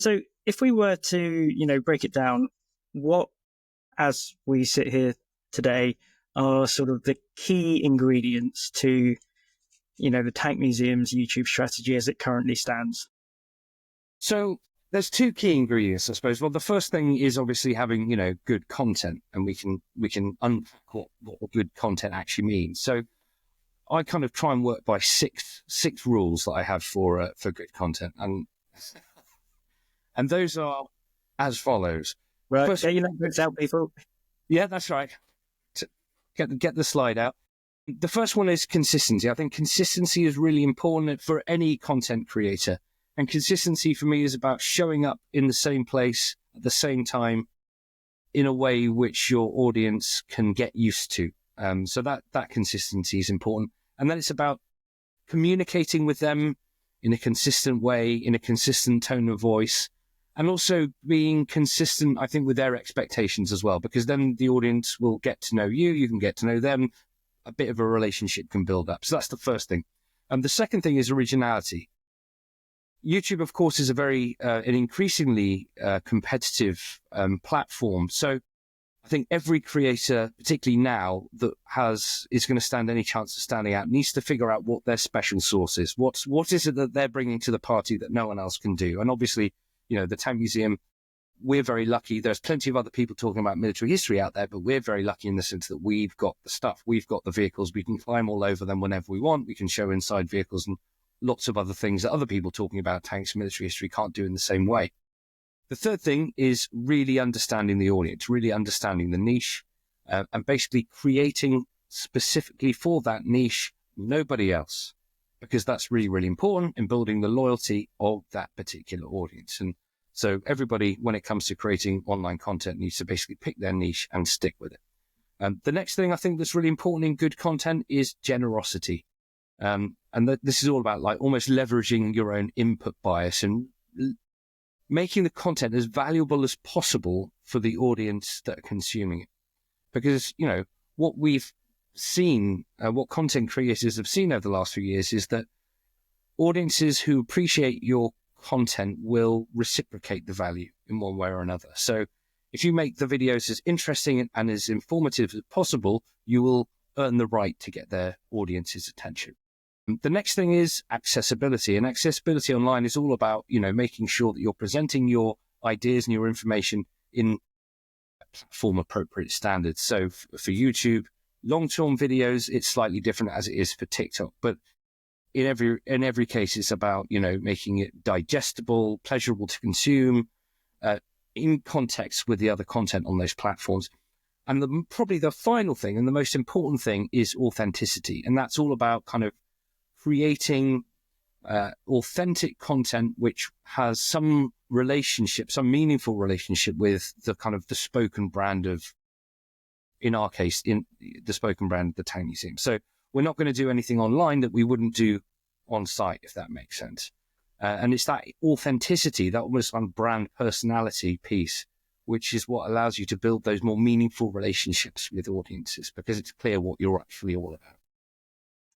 So if we were to, break it down, what, as we sit here today, are sort of the key ingredients to, the Tank Museum's YouTube strategy as it currently stands? So there's two key ingredients, I suppose. Well, the first thing is obviously having, good content, and we can unpack what good content actually means. So I kind of try and work by six rules that I have for good content, and those are as follows. Right, first, get your notebooks out, people. Yeah, that's right. Get the slide out. The first one is consistency. I think consistency is really important for any content creator. And consistency for me is about showing up in the same place at the same time in a way which your audience can get used to. So that consistency is important. And then it's about communicating with them in a consistent way, in a consistent tone of voice, and also being consistent, I think, with their expectations as well, because then the audience will get to know you, you can get to know them, a bit of a relationship can build up. So that's the first thing. And the second thing is originality. YouTube, of course, is an increasingly competitive platform. So I think every creator, particularly now, that is going to stand any chance of standing out, needs to figure out what their special sauce is. What is it that they're bringing to the party that no one else can do? And obviously, the Tank Museum, we're very lucky. There's plenty of other people talking about military history out there, but we're very lucky in the sense that we've got the stuff, we've got the vehicles, we can climb all over them whenever we want, we can show inside vehicles and lots of other things that other people talking about tanks and military history can't do in the same way. The third thing is really understanding the audience, really understanding the niche, and basically creating specifically for that niche, nobody else, because that's really, really important in building the loyalty of that particular audience. And so everybody, when it comes to creating online content, needs to basically pick their niche and stick with it. The next thing I think that's really important in good content is generosity. And this is all about like almost leveraging your own input bias and making the content as valuable as possible for the audience that are consuming it. Because, what we've seen, what content creators have seen over the last few years is that audiences who appreciate your content will reciprocate the value in one way or another. So if you make the videos as interesting and as informative as possible, you will earn the right to get their audience's attention. The next thing is accessibility, and accessibility online is all about, making sure that you're presenting your ideas and your information in platform appropriate standards. So for YouTube, long-term videos, it's slightly different as it is for TikTok, but in every case, it's about, making it digestible, pleasurable to consume, in context with the other content on those platforms. And probably the final thing and the most important thing is authenticity. And that's all about kind of creating authentic content which has some meaningful relationship with the kind of the spoken brand of, in our case, in the spoken brand of the Tank Museum. So we're not going to do anything online that we wouldn't do on site, if that makes sense. And it's that authenticity, that almost brand personality piece, which is what allows you to build those more meaningful relationships with audiences, because it's clear what you're actually all about.